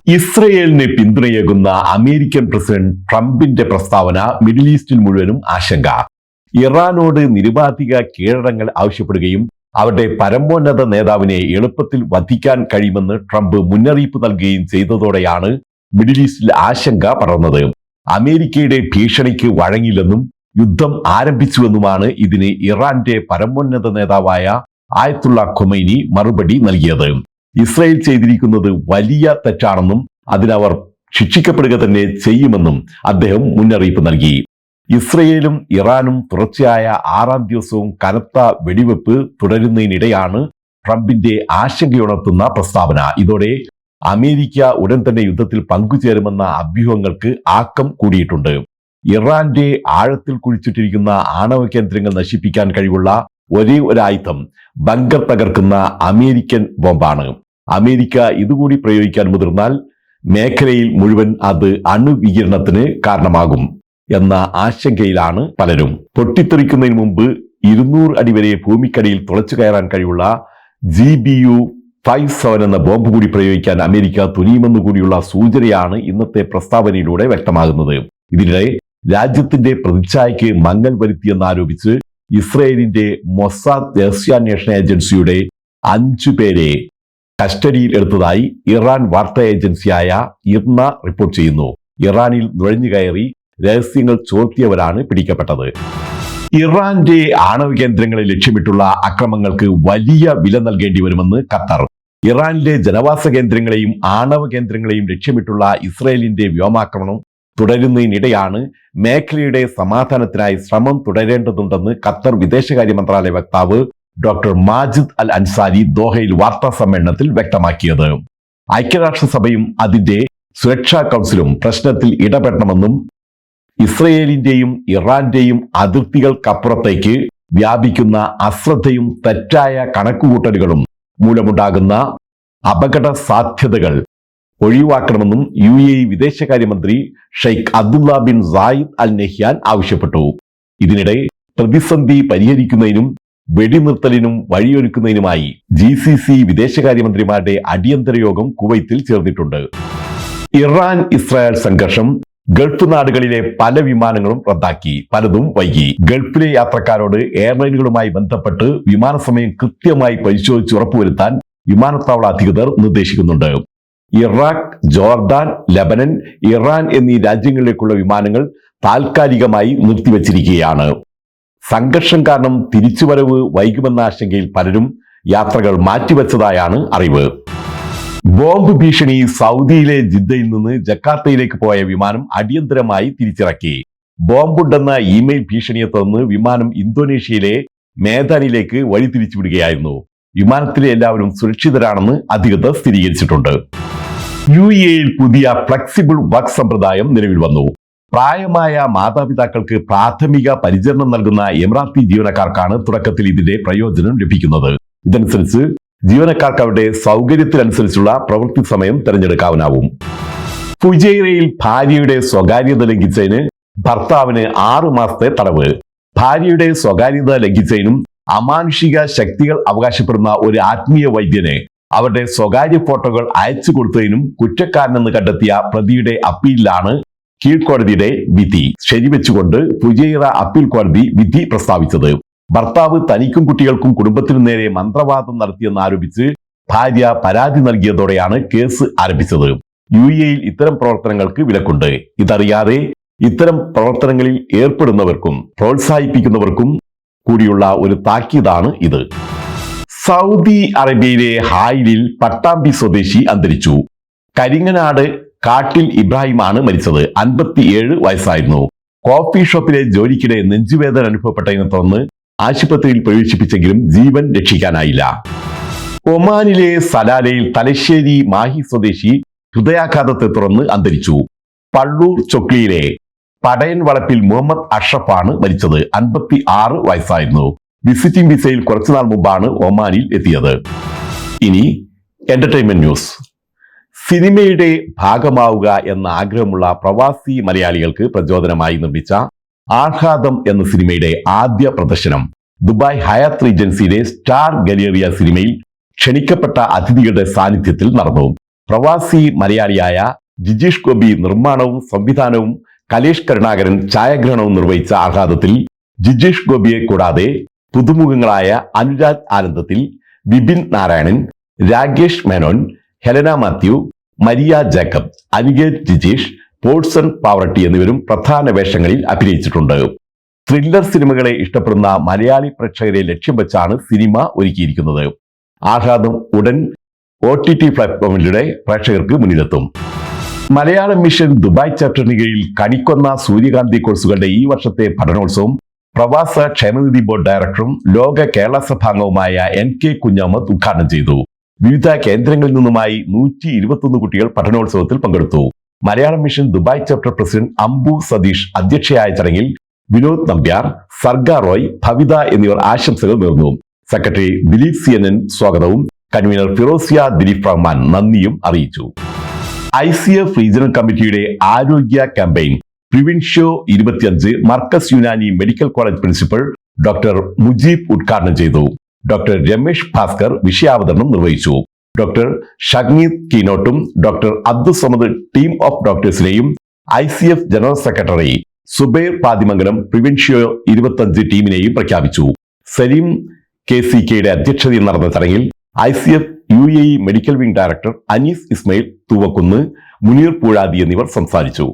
ഇസ്രയേലിന് പിന്തുണയേകുന്ന American president ട്രംപിന്റെ പ്രസ്താവന മിഡിൽ ഈസ്റ്റിൽ മുഴുവനും ആശങ്ക. ഇറാനോട് നിരുപാധിക കീഴടങ്ങൽ ആവശ്യപ്പെടുകയും അവരുടെ പരമോന്നത നേതാവിനെ എളുപ്പത്തിൽ വധിക്കാൻ കഴിയുമെന്ന് ട്രംപ് മുന്നറിയിപ്പ് നൽകുകയും ചെയ്തതോടെയാണ് മിഡിൽ ഈസ്റ്റിൽ ആശങ്ക പടർന്നത്. അമേരിക്കയുടെ ഭീഷണിക്ക് വഴങ്ങില്ലെന്നും യുദ്ധം ആരംഭിച്ചുവെന്നുമാണ് ഇതിന് ഇറാന്റെ പരമോന്നത നേതാവായ ആയത്തുള്ള ഖൊമൈനി മറുപടി നൽകിയത്. ഇസ്രായേൽ ചെയ്തിരിക്കുന്നത് വലിയ തെറ്റാണെന്നും അതിനവർ ശിക്ഷിക്കപ്പെടുക തന്നെ ചെയ്യുമെന്നും അദ്ദേഹം മുന്നറിയിപ്പ് നൽകി. ഇസ്രയേലും ഇറാനും തുടർച്ചയായ 6ാം ദിവസവും കനത്ത വെടിവെപ്പ് തുടരുന്നതിനിടെയാണ് ട്രംപിന്റെ ആശങ്കയുണർത്തുന്ന പ്രസ്താവന. ഇതോടെ അമേരിക്ക ഉടൻ തന്നെ യുദ്ധത്തിൽ പങ്കുചേരുമെന്ന അഭ്യൂഹങ്ങൾക്ക് ആക്കം കൂടിയിട്ടുണ്ട്. ഇറാന്റെ ആഴത്തിൽ കുഴിച്ചിട്ടിരിക്കുന്ന ആണവ കേന്ദ്രങ്ങൾ നശിപ്പിക്കാൻ കഴിവുള്ള ഒരേ ഒരു ആയുധം ബങ്കർ തകർക്കുന്ന അമേരിക്കൻ ബോംബാണ്. അമേരിക്ക ഇതുകൂടി പ്രയോഗിക്കാൻ മുതിർന്നാൽ മേഖലയിൽ മുഴുവൻ അത് അണുവികിരണത്തിന് കാരണമാകും എന്ന ആശങ്കയിലാണ് പലരും. പൊട്ടിത്തെറിക്കുന്നതിന് മുമ്പ് 200 അടി വരെ ഭൂമിക്കടിയിൽ തുളച്ചു കയറാൻ കഴിവുള്ള GBU-57 എന്ന ബോംബ് കൂടി പ്രയോഗിക്കാൻ അമേരിക്ക തുനിയുമെന്നു കൂടിയുള്ള സൂചനയാണ് ഇന്നത്തെ പ്രസ്താവനയിലൂടെ വ്യക്തമാകുന്നത്. ഇതിനിടെ രാജ്യത്തിന്റെ പ്രതിച്ഛായയ്ക്ക് മങ്ങൽ വരുത്തിയെന്നാരോപിച്ച് ഇസ്രയേലിന്റെ മൊസാദ് രഹസ്യാന്വേഷണ ഏജൻസിയുടെ 5 പേരെ കസ്റ്റഡിയിൽ എടുത്തതായി ഇറാൻ വാർത്താ ഏജൻസിയായ ഇർന റിപ്പോർട്ട് ചെയ്യുന്നു. ഇറാനിൽ നുഴഞ്ഞുകയറി രഹസ്യങ്ങൾ ചോർത്തിയവരാണ് പിടിക്കപ്പെട്ടത്. ഇറാന്റെ ആണവ കേന്ദ്രങ്ങളെ ലക്ഷ്യമിട്ടുള്ള അക്രമങ്ങൾക്ക് വലിയ വില നൽകേണ്ടി വരുമെന്ന് ഖത്തർ. ഇറാനിലെ ജനവാസ കേന്ദ്രങ്ങളെയും ആണവ കേന്ദ്രങ്ങളെയും ലക്ഷ്യമിട്ടുള്ള ഇസ്രയേലിന്റെ വ്യോമാക്രമണം തുടരുന്നതിനിടെയാണ് മേഖലയുടെ സമാധാനത്തിനായി ശ്രമം തുടരേണ്ടതുണ്ടെന്ന് ഖത്തർ വിദേശകാര്യ മന്ത്രാലയ വക്താവ് ഡോക്ടർ മാജിദ് അൽ അൻസാരി ദോഹയിൽ വാർത്താ സമ്മേളനത്തിൽ വ്യക്തമാക്കിയത്. ഐക്യരാഷ്ട്രസഭയും അതിന്റെ സുരക്ഷാ കൗൺസിലും പ്രശ്നത്തിൽ ഇടപെടണമെന്നും ഇസ്രയേലിന്റെയും ഇറാന്റെയും അതിർത്തികൾക്കപ്പുറത്തേക്ക് വ്യാപിക്കുന്ന അശ്രദ്ധയും തെറ്റായ കണക്കുകൂട്ടലുകളും മൂലമുണ്ടാകുന്ന അപകട സാധ്യതകൾ ഒഴിവാക്കണമെന്നും UAE വിദേശകാര്യമന്ത്രി Sheikh Abdullah bin Zayed Al Nahyan ആവശ്യപ്പെട്ടു. ഇതിനിടെ പ്രതിസന്ധി പരിഹരിക്കുന്നതിനും വെടിനിർത്തലിനും വഴിയൊരുക്കുന്നതിനുമായി GCC വിദേശകാര്യമന്ത്രിമാരുടെ അടിയന്തര യോഗം കുവൈത്തിൽ ചേർന്നിട്ടുണ്ട്. ഇറാൻ ഇസ്രായേൽ സംഘർഷം ഗൾഫ് നാടുകളിലെ പല വിമാനങ്ങളും റദ്ദാക്കി, പലതും വൈകി. ഗൾഫിലെ യാത്രക്കാരോട് എയർലൈനുകളുമായി ബന്ധപ്പെട്ട് വിമാന സമയം കൃത്യമായി പരിശോധിച്ച് ഉറപ്പുവരുത്താൻ വിമാനത്താവള അധികൃതർ നിർദ്ദേശിക്കുന്നുണ്ട്. ഇറാഖ്, ജോർദാൻ, ലബനൻ, ഇറാൻ എന്നീ രാജ്യങ്ങളിലേക്കുള്ള വിമാനങ്ങൾ താൽക്കാലികമായി നിർത്തിവച്ചിരിക്കുകയാണ്. സംഘർഷം കാരണം തിരിച്ചുവരവ് വൈകുമെന്ന ആശങ്കയിൽ പലരും യാത്രകൾ മാറ്റിവെച്ചതായാണ് അറിവ്. ബോംബ് ഭീഷണി. സൗദിയിലെ ജിദ്ദയിൽ നിന്ന് ജക്കാർത്തയിലേക്ക് പോയ വിമാനം അടിയന്തരമായി തിരിച്ചിറക്കി. ബോംബുണ്ടെന്ന ഇമെയിൽ ഭീഷണിയെ തുടർന്ന് വിമാനം ഇന്തോനേഷ്യയിലെ മേദാനിലേക്ക് വഴി തിരിച്ചുവിടുകയായിരുന്നു. വിമാനത്തിലെ എല്ലാവരും സുരക്ഷിതരാണെന്ന് അധികൃതർ സ്ഥിരീകരിച്ചിട്ടുണ്ട്. UAEയിൽ പുതിയ ഫ്ലെക്സിബിൾ വർക്ക് സമ്പ്രദായം നിലവിൽ വന്നു. പ്രായമായ മാതാപിതാക്കൾക്ക് പ്രാഥമിക പരിചരണം നൽകുന്ന എമിറാത്തി ജീവനക്കാർക്കാണ് തുടക്കത്തിൽ ഇതിന്റെ പ്രയോജനം ലഭിക്കുന്നത്. ഇതനുസരിച്ച് ജീവനക്കാർക്ക് അവരുടെ സൗകര്യത്തിനനുസരിച്ചുള്ള പ്രവൃത്തി സമയം തിരഞ്ഞെടുക്കാവുന്നതാവും. ഫുജൈറയിൽ ഭാര്യയുടെ സ്വകാര്യത ലംഘിച്ചതിന് ഭർത്താവിന് 6 മാസത്തെ തടവ്. ഭാര്യയുടെ സ്വകാര്യത ലംഘിച്ചതിനും അമാനുഷിക ശക്തികൾ അവകാശപ്പെടുന്ന ഒരു ആത്മീയ വൈദ്യന് അവരുടെ സ്വകാര്യ ഫോട്ടോകൾ അയച്ചു കൊടുത്തതിനും കുറ്റക്കാരനെന്ന് കണ്ടെത്തിയ പ്രതിയുടെ അപ്പീലിലാണ് കീഴ്ക്കോടതിയുടെ വിധി ശരിവെച്ചുകൊണ്ട് ഫുജൈറ അപ്പീൽ കോടതി വിധി പ്രസ്താവിച്ചത്. ഭർത്താവ് തനിക്കും കുട്ടികൾക്കും കുടുംബത്തിനു നേരെ മന്ത്രവാദം നടത്തിയെന്ന് ആരോപിച്ച് ഭാര്യ പരാതി നൽകിയതോടെയാണ് കേസ് ആരംഭിച്ചത്. UAEയിൽ ഇത്തരം പ്രവർത്തനങ്ങൾക്ക് വിലക്കുണ്ട്. ഇതറിയാതെ ഇത്തരം പ്രവർത്തനങ്ങളിൽ ഏർപ്പെടുന്നവർക്കും പ്രോത്സാഹിപ്പിക്കുന്നവർക്കും കൂടിയുള്ള ഒരു താക്കീതാണ് ഇത്. സൗദി അറേബ്യയിലെ ഹായിലിൽ പട്ടാമ്പി സ്വദേശി അന്തരിച്ചു. കരിങ്ങനാട് കാട്ടിൽ ഇബ്രാഹിമാണ് മരിച്ചത്. 57 വയസ്സായിരുന്നു. കോഫി ഷോപ്പിലെ ജോലിക്കിടെ നെഞ്ചുവേദന അനുഭവപ്പെട്ടതിനെ തുടർന്ന് ആശുപത്രിയിൽ പ്രവേശിപ്പിച്ചെങ്കിലും ജീവൻ രക്ഷിക്കാനായില്ല. ഒമാനിലെ സലാലയിൽ തലശ്ശേരി മാഹി സ്വദേശി ഹൃദയാഘാതത്തെ തുടർന്ന് അന്തരിച്ചു. പള്ളൂർ ചൊക്ലിയിലെ പടയൻ വളപ്പിൽ മുഹമ്മദ് അഷ്റഫാണ് മരിച്ചത്. 56 വയസ്സായിരുന്നു. വിസിറ്റിംഗ് വിസയിൽ കുറച്ചുനാൾ മുമ്പാണ് ഒമാനിൽ എത്തിയത്. ഇനി എന്റർടൈൻമെന്റ് ന്യൂസ്. സിനിമയുടെ ഭാഗമാവുക എന്ന ആഗ്രഹമുള്ള പ്രവാസി മലയാളികൾക്ക് പ്രചോദനമായി നിർമ്മിച്ച ആഹ്ലാദം എന്ന സിനിമയുടെ ആദ്യ പ്രദർശനം ദുബായ് ഹയാത്ത് റീജൻസിയിലെ സ്റ്റാർ ഗലേറിയ സിനിമയിൽ ക്ഷണിക്കപ്പെട്ട അതിഥികളുടെ സാന്നിധ്യത്തിൽ നടന്നു. പ്രവാസി മലയാളിയായ ജിജീഷ് ഗോപി നിർമ്മാണവും സംവിധാനവും കലേഷ് കരുണാകരൻ ഛായാഗ്രഹണവും നിർവഹിച്ച ആഘാതത്തിൽ ജിജീഷ് ഗോപിയെ കൂടാതെ പുതുമുഖങ്ങളായ അനുരാഗ് ആനന്ദത്തിൽ, Vipin Narayanan, Rakesh Menon, Helena Mathew, Maria Jacob, Aniket Jijeesh, Paulson Pavaratty എന്നിവരും പ്രധാന വേഷങ്ങളിൽ അഭിനയിച്ചിട്ടുണ്ട്. ത്രില്ലർ സിനിമകളെ ഇഷ്ടപ്പെടുന്ന മലയാളി പ്രേക്ഷകരെ ലക്ഷ്യം വെച്ചാണ് സിനിമ ഒരുക്കിയിരിക്കുന്നത്. ആഘാതം ഉടൻ OTT പ്ലാറ്റ്ഫോമിലൂടെ പ്രേക്ഷകർക്ക് മുന്നിലെത്തും. മലയാളം മിഷൻ ദുബായ് ചാപ്റ്ററിന് കീഴിൽ കണിക്കൊന്ന സൂര്യകാന്തി കോഴ്സുകളുടെ ഈ വർഷത്തെ പഠനോത്സവം പ്രവാസ ക്ഷേമനിധി ബോർഡ് ഡയറക്ടറും ലോക കേരള സഭാംഗവുമായ NK കുഞ്ഞഹമ്മദ് ഉദ്ഘാടനം ചെയ്തു. വിവിധ കേന്ദ്രങ്ങളിൽ നിന്നുമായി 121 കുട്ടികൾ പഠനോത്സവത്തിൽ പങ്കെടുത്തു. Malayalam mission Dubai chapter president Ambu Satheesh അധ്യക്ഷയായ ചടങ്ങിൽ വിനോദ് നമ്പ്യാർ, സർഗ റോയ്, ഭവിത എന്നിവർ ആശംസകൾ നേർന്നു. സെക്രട്ടറി ദിലീപ് CNN സ്വാഗതവും കൺവീനർ ഫിറോസിയ ദിലീപ് റഹ്മാൻ നന്ദിയും അറിയിച്ചു. ICF റീജിയണൽ കമ്മിറ്റിയുടെ ആരോഗ്യ ക്യാമ്പയിൻ പ്രിവിൻഷ്യോ 25 Markaz Unani medical college principal doctor Mujeeb ഉദ്ഘാടനം ചെയ്തു. ഡോക്ടർ രമേഷ് ഭാസ്കർ വിഷയാവതരണം നിർവഹിച്ചു. ഡോക്ടർ ഷഗ്നീത് കീനോട്ടും ഡോക്ടർ അബ്ദുസമദ് ടീം ഓഫ് ഡോക്ടേഴ്സിനെയും ICF general secretary Subair Pathimangalam പ്രിവിൻഷ്യോ 25 ടീമിനെയും പ്രഖ്യാപിച്ചു. സലീം KCKയുടെ അധ്യക്ഷതയിൽ നടന്ന ചടങ്ങിൽ ICF UAE medical wing director Anees Ismail Thuvakkunnu, Muneer Poozhathi എന്നിവർ സംസാരിച്ചു.